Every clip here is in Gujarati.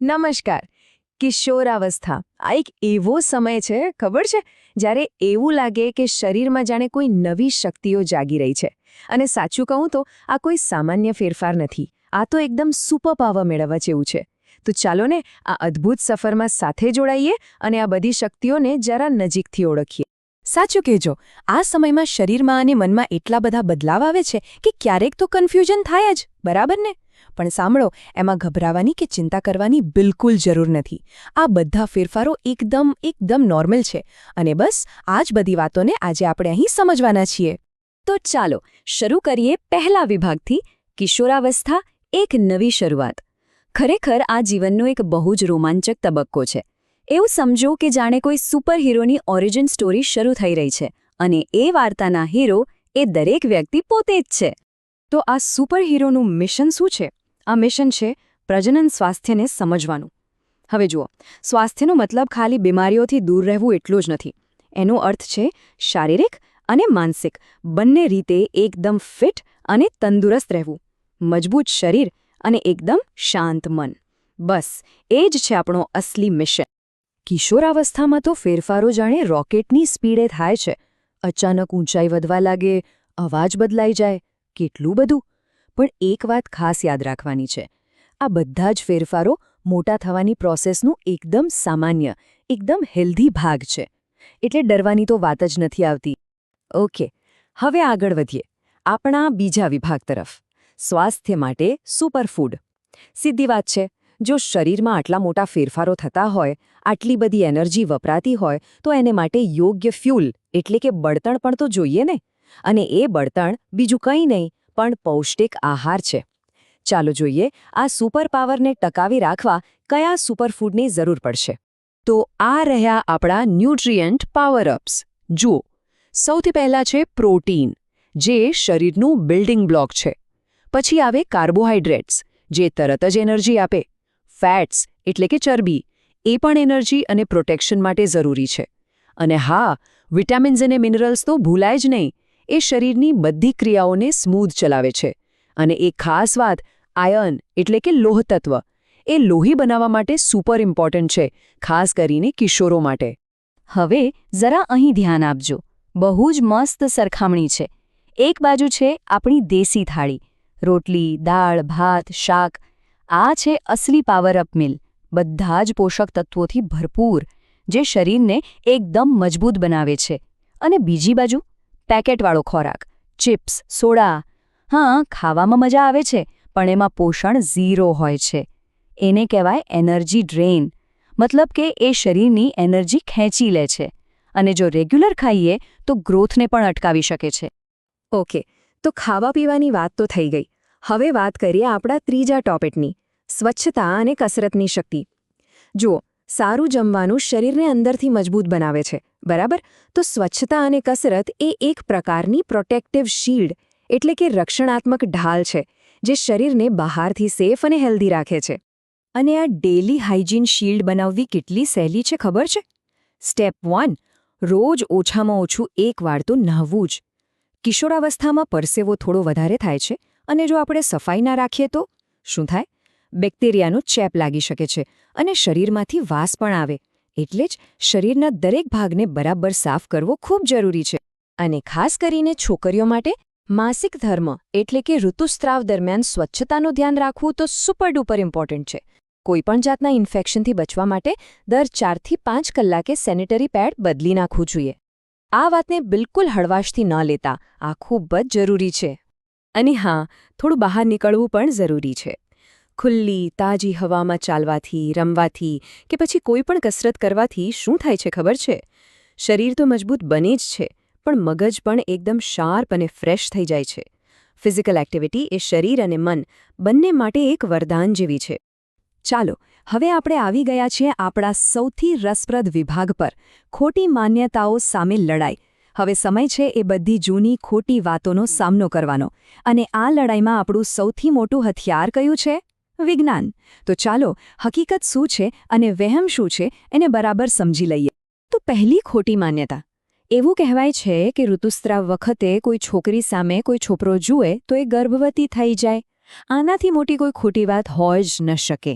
નમસ્કાર. કિશોરાવસ્થા આ એક એવો સમય છે, ખબર છે, જ્યારે એવું લાગે કે શરીરમાં જાણે કોઈ નવી શક્તિઓ જાગી રહી છે. અને સાચું કહું તો આ કોઈ સામાન્ય ફેરફાર નથી, આ તો એકદમ સુપર પાવર મેળવવા જેવું છે. તો ચાલો ને આ અદ્ભુત સફરમાં સાથે જોડાઈએ અને આ બધી શક્તિઓને જરા નજીકથી ઓળખીએ. સાચું કહેજો, આ સમયમાં શરીરમાં અને મનમાં એટલા બધા બદલાવ આવે છે કે ક્યારેક તો કન્ફ્યુઝન થાય જ, બરાબર ને? પણ સાંભળો, એમાં ગભરાવાની કે ચિંતા કરવાની બિલકુલ જરૂર નથી. આ બધા ફેરફારો એકદમ નોર્મલ છે અને બસ આ જ બધી વાતોને આજે આપણે અહીં સમજવાના છીએ. તો ચાલો શરૂ કરીએ પહેલા વિભાગથી, કિશોરાવસ્થા, એક નવી શરૂઆત. ખરેખર આ જીવનનો એક બહુ જ રોમાંચક તબક્કો છે. એવું સમજો કે જાણે કોઈ સુપર હીરોની ઓરિજિન સ્ટોરી શરૂ થઈ રહી છે અને એ વાર્તાના હીરો એ દરેક વ્યક્તિ પોતે જ છે. તો આ સુપર હીરોનું મિશન શું છે? આ મિશન છે પ્રજનન સ્વાસ્થ્યને સમજવાનું. હવે જુઓ, સ્વાસ્થ્યનો મતલબ ખાલી બીમારીઓથી દૂર રહેવું એટલું જ નથી. એનો અર્થ છે શારીરિક અને માનસિક બંને રીતે એકદમ ફિટ અને તંદુરસ્ત રહેવું, મજબૂત શરીર અને એકદમ શાંત મન. બસ એ જ છે આપણો અસલી મિશન. કિશોરાવસ્થામાં તો ફેરફારો જાણે રોકેટની સ્પીડે થાય છે. અચાનક ઊંચાઈ વધવા લાગે, અવાજ બદલાઈ જાય, કેટલું બધું. પણ એક વાત ખાસ યાદ રાખવાની છે, આ બધા જ ફેરફારો મોટા થવાની પ્રોસેસનું એકદમ સામાન્ય, એકદમ હેલ્ધી ભાગ છે. એટલે ડરવાની તો વાત જ નથી આવતી. ઓકે, હવે આગળ વધીએ આપણા બીજા વિભાગ તરફ, સ્વાસ્થ્ય માટે સુપરફૂડ. સીધી વાત છે, જો શરીરમાં આટલા મોટા ફેરફારો થતા હોય, આટલી બધી એનર્જી વપરાતી હોય, તો એને માટે યોગ્ય ફ્યુલ એટલે કે બળતણ પણ તો જોઈએ ને. અને એ બળતણ બીજું કંઈ નહીં પણ પૌષ્ટિક આહાર છે. ચાલો જોઈએ આ સુપર પાવરને ટકાવી રાખવા કયા સુપરફૂડની જરૂર પડશે. તો આ રહ્યા આપણા ન્યુટ્રિયન્ટ પાવરઅપ્સ. જુઓ, સૌથી પહેલાં છે પ્રોટીન, જે શરીરનું બિલ્ડિંગ બ્લોક છે. પછી આવે કાર્બોહાઈડ્રેટ્સ, જે તરત જ એનર્જી આપે. ફેટ્સ એટલે કે ચરબી, એ પણ એનર્જી અને પ્રોટેક્શન માટે જરૂરી છે. અને હા, વિટામિન્સ અને મિનરલ્સ તો ભૂલાય જ નહીં, એ શરીરની બધી ક્રિયાઓને સ્મૂધ ચલાવે છે. અને એક ખાસ વાત, આયર્ન એટલે કે લોહ તત્વ, એ લોહી બનાવવા માટે સુપર ઇમ્પોર્ટન્ટ છે, ખાસ કરીને કિશોરો માટે. હવે જરા અહીં ધ્યાન આપજો, બહુ જ મસ્ત સરખામણી છે. એક બાજુ છે આપણી દેશી થાળી, રોટલી, દાળ, ભાત, શાક. આ છે અસલી પાવરઅપ મિલ, બધા જ પોષક તત્વોથી ભરપૂર, જે શરીરને એકદમ મજબૂત બનાવે છે. અને બીજી બાજુ પેકેટવાળો ખોરાક, ચિપ્સ, સોડા. હા, ખાવામાં મજા આવે છે, પણ એમાં પોષણ ઝીરો હોય છે. એને કહેવાય એનર્જી ડ્રેન, મતલબ કે એ શરીરની એનર્જી ખેંચી લે છે. અને જો રેગ્યુલર ખાઈએ તો ગ્રોથને પણ અટકાવી શકે છે. ઓકે, તો ખાવા પીવાની વાત તો થઈ ગઈ. હવે વાત કરીએ આપણા ત્રીજા ટોપિકની, સ્વચ્છતા અને કસરતની શક્તિ. જુઓ, સારું જમવાનું શરીરને અંદરથી મજબૂત બનાવે છે, બરાબર? તો સ્વચ્છતા અને કસરત એ એક પ્રકારની પ્રોટેક્ટિવ શીલ્ડ એટલે કે રક્ષણાત્મક ઢાલ છે, જે શરીરને બહારથી સેફ અને હેલ્ધી રાખે છે. અને આ ડેલી હાઇજીન શીલ્ડ બનાવવી કેટલી સહેલી છે ખબર છે? સ્ટેપ 1, રોજ ઓછામાં ઓછું એક વાર તો નહાવું જ. કિશોરાવસ્થામાં પરસેવો થોડો વધારે થાય છે, અને જો આપણે સફાઈ ના રાખીએ તો શું થાય? બેક્ટેરિયાનો ચેપ લાગી શકે છે અને શરીરમાંથી વાસ પણ આવે. એટલે જ શરીરના દરેક ભાગને બરાબર સાફ કરવો ખૂબ જરૂરી છે. અને ખાસ કરીને છોકરીઓ માટે માસિક ધર્મ એટલે કે ઋતુસ્રાવ દરમિયાન સ્વચ્છતાનું ધ્યાન રાખવું તો સુપર ડુપર ઇમ્પોર્ટન્ટ છે. કોઈપણ જાતના ઇન્ફેક્શનથી બચવા માટે દર 4 થી 5 કલાકે સેનિટરી પેડ બદલી નાખવું જોઈએ. આ વાતને બિલકુલ હળવાશથી ન લેતા, આ ખૂબ જ જરૂરી છે. અને હા, થોડું બહાર નીકળવું પણ જરૂરી છે. ખુલ્લી તાજી હવામાં ચાલવાથી, રમવાથી કે પછી કોઈ પણ કસરત કરવાથી શું થાય છે ખબર છે? શરીર તો મજબૂત બને જ છે, પણ મગજ પણ એકદમ શાર્પ અને ફ્રેશ થઈ જાય છે. ફિઝિકલ એક્ટિવિટી એ શરીર અને મન બંને માટે એક વરદાન જેવી છે. ચાલો, હવે આપણે આવી ગયા છીએ આપણા સૌથી રસપ્રદ વિભાગ પર, ખોટી માન્યતાઓ સામે લડાઈ. હવે સમય છે એ બધી જૂની ખોટી વાતોનો સામનો કરવાનો. અને આ લડાઈમાં આપણું સૌથી મોટું હથિયાર કયું છે? વિજ્ઞાન. તો ચાલો હકીકત શું છે અને વહેમ શું છે એને બરાબર સમજી લઈએ. તો પહેલી ખોટી માન્યતા. એવું કહેવાય છે કે ઋતુસ્રાવ વખતે કોઈ છોકરી સામે કોઈ છોકરો જુએ તો એ ગર્ભવતી થઈ જાય. આનાથી મોટી કોઈ ખોટી વાત હોય જ ન શકે.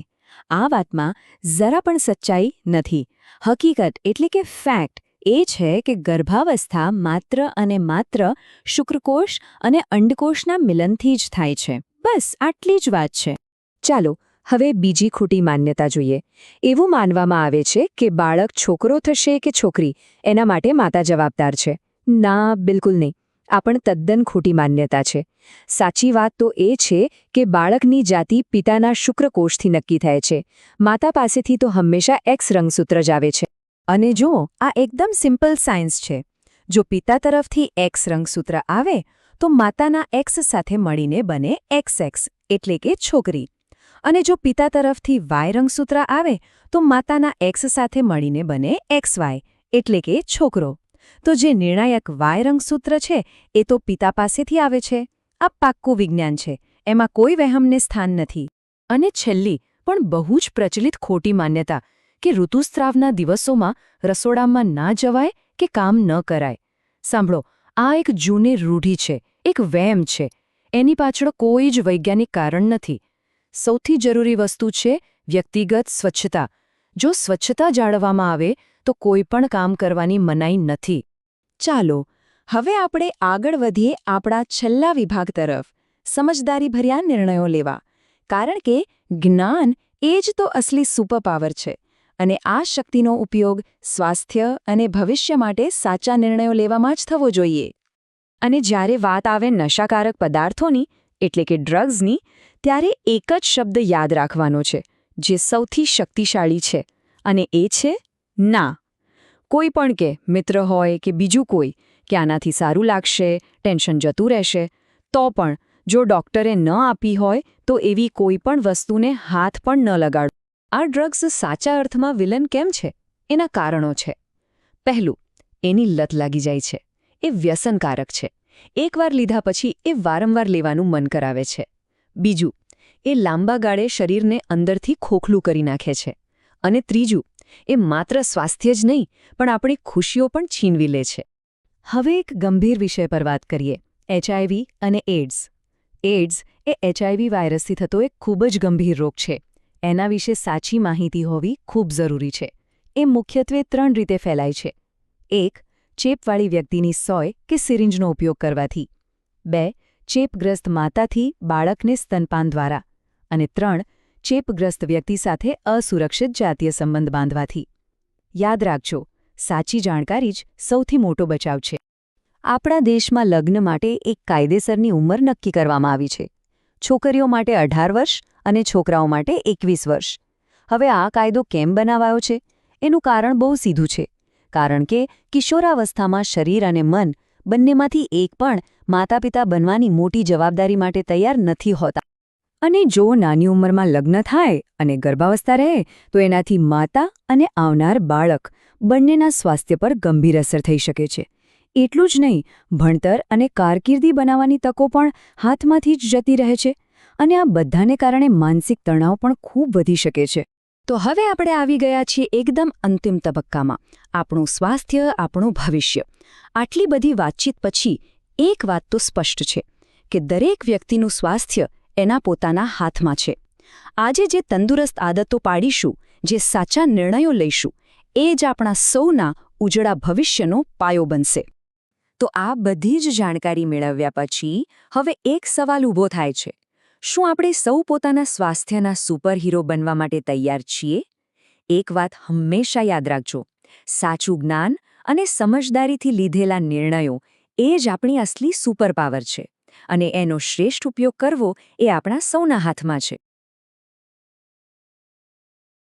આ વાતમાં જરા પણ સચ્ચાઈ નથી. હકીકત એટલે કે ફેક્ટ એ છે કે ગર્ભાવસ્થા માત્ર અને માત્ર શુક્રકોષ અને અંડકોષના મિલનથી જ થાય છે. બસ આટલી જ વાત છે. ચાલો હવે બીજી ખોટી માન્યતા જોઈએ. એવું માનવામાં આવે છે કે બાળક છોકરો થશે કે છોકરી એના માટે માતા જવાબદાર છે. ના, બિલકુલ નહીં. આ પણ તદ્દન ખોટી માન્યતા છે. સાચી વાત તો એ છે કે બાળકની જાતિ પિતાના શુક્રકોષથી નક્કી થાય છે. માતા પાસેથી તો હંમેશા એક્સ રંગસૂત્ર જ આવે છે. અને જો આ એકદમ સિમ્પલ સાયન્સ છે. જો પિતા તરફથી એક્સ રંગસૂત્ર આવે તો માતાના એક્સ સાથે મળીને બને XX એટલે કે છોકરી. અને જો પિતા તરફથી વાય રંગસૂત્ર આવે તો માતાના એક્સ સાથે મળીને બને XY એટલે કે છોકરો. તો જે નિર્ણાયક વાય રંગસૂત્ર છે એ તો પિતા પાસેથી આવે છે. આ પાક્કું વિજ્ઞાન છે. એમાં કોઈ વહેમને સ્થાન નથી. અને છેલ્લી પણ બહુ જ પ્રચલિત ખોટી માન્યતા કે ઋતુસ્રાવના દિવસોમાં રસોડામાં ના જવાય કે કામ ન કરાય. સાંભળો, આ એક જૂની રૂઢિ છે, એક વહેમ છે. એની પાછળ કોઈ જ વૈજ્ઞાનિક કારણ નથી. સૌથી જરૂરી વસ્તુ છે વ્યક્તિગત સ્વચ્છતા. જો સ્વચ્છતા જાળવવામાં આવે તો કોઈ પણ કામ કરવાની મનાઈ નથી. ચાલો હવે આપણે આગળ વધીએ આપણા છેલ્લા વિભાગ તરફ, સમજદારીભર્યા નિર્ણયો લેવા. કારણ કે જ્ઞાન એ જ તો અસલી સુપરપાવર છે. અને આ શક્તિનો ઉપયોગ સ્વાસ્થ્ય અને ભવિષ્ય માટે સાચા નિર્ણયો લેવામાં જ થવો જોઈએ. અને જ્યારે વાત આવે નશાકારક પદાર્થોની એટલે કે ડ્રગ્સની, ત્યારે એક જ શબ્દ યાદ રાખવાનો છે જે સૌથી શક્તિશાળી છે. અને એ છે ના. કોઈ પણ કે મિત્ર હોય કે બીજું કોઈ કે આનાથી સારું લાગશે, ટેન્શન જતું રહેશે, તો પણ જો ડૉક્ટરે ન આપી હોય તો એવી કોઈ પણ વસ્તુને હાથ પણ ન લગાડો. આ ડ્રગ્સ સાચા અર્થમાં વિલન કેમ છે? એના કારણો છે. પહેલું, એની લત લાગી જાય છે. એ વ્યસનકારક છે. એકવાર લીધા પછી એ વારંવાર લેવાનું મન કરાવે છે. બીજું, એ લાંબા ગાળે શરીરને અંદરથી ખોખલું કરી નાખે છે. અને ત્રીજું, એ માત્ર સ્વાસ્થ્ય જ નહીં પણ આપણી ખુશીઓ પણ છીનવી લે છે. હવે એક ગંભીર વિષય પર વાત કરીએ, HIV અને એડ્સ. એડ્સ એ HIV વાયરસથી થતો એક ખૂબ જ ગંભીર રોગ છે. એના વિશે સાચી માહિતી હોવી ખૂબ જરૂરી છે. એ મુખ્યત્વે 3 રીતે ફેલાય છે. 1. ચેપવાળી વ્યક્તિની સોય કે સિરિંજનો ઉપયોગ કરવાથી. 2. ચેપગ્રસ્ત માતાથી બાળકને સ્તનપાન દ્વારા. અને 3. ચેપગ્રસ્ત વ્યક્તિ સાથે અસુરક્ષિત જાતીય સંબંધ બાંધવાથી. યાદ રાખજો, સાચી જાણકારી જ સૌથી મોટો બચાવ છે. આપણા દેશમાં લગ્ન માટે એક કાયદેસરની ઉંમર નક્કી કરવામાં આવી છે. છોકરીઓ માટે 18 વર્ષ અને છોકરાઓ માટે 21 વર્ષ. હવે આ કાયદો કેમ બનાવાયો છે? એનું કારણ બહુ સીધું છે. કારણ કે કિશોરાવસ્થામાં શરીર અને મન બંનેમાંથી એક પણ માતાપિતા બનવાની મોટી જવાબદારી માટે તૈયાર નથી હોતા. અને જો નાની ઉંમરમાં લગ્ન થાય અને ગર્ભાવસ્થા રહે તો એનાથી માતા અને આવનાર બાળક બંનેના સ્વાસ્થ્ય પર ગંભીર અસર થઈ શકે છે. એટલું જ નહીં, ભણતર અને કારકિર્દી બનાવવાની તકો પણ હાથમાંથી જ જતી રહે છે. અને આ બધાને કારણે માનસિક તણાવ પણ ખૂબ વધી શકે છે. તો હવે આપણે આવી ગયા છીએ એકદમ અંતિમ તબક્કામાં, આપણું સ્વાસ્થ્ય, આપણું ભવિષ્ય. આટલી બધી વાતચીત પછી એક વાત તો સ્પષ્ટ છે કે દરેક વ્યક્તિનું સ્વાસ્થ્ય એના પોતાના હાથમાં છે. આજે જે તંદુરસ્ત આદતો પાડીશું, જે સાચા નિર્ણયો લઈશું, એ જ આપણા સૌના ઉજળા ભવિષ્યનો પાયો બનશે. તો આ બધી જ જાણકારી મેળવ્યા પછી હવે એક સવાલ ઊભો થાય છે. શું આપણે સૌ પોતાના સ્વાસ્થ્યના સુપરહીરો બનવા માટે તૈયાર છીએ? એક વાત હંમેશા યાદ રાખજો, સાચું જ્ઞાન અને સમજદારીથી લીધેલા નિર્ણયો એ જ આપણી અસલી સુપરપાવર છે. અને એનો શ્રેષ્ઠ ઉપયોગ કરવો એ આપણા સૌના હાથમાં છે.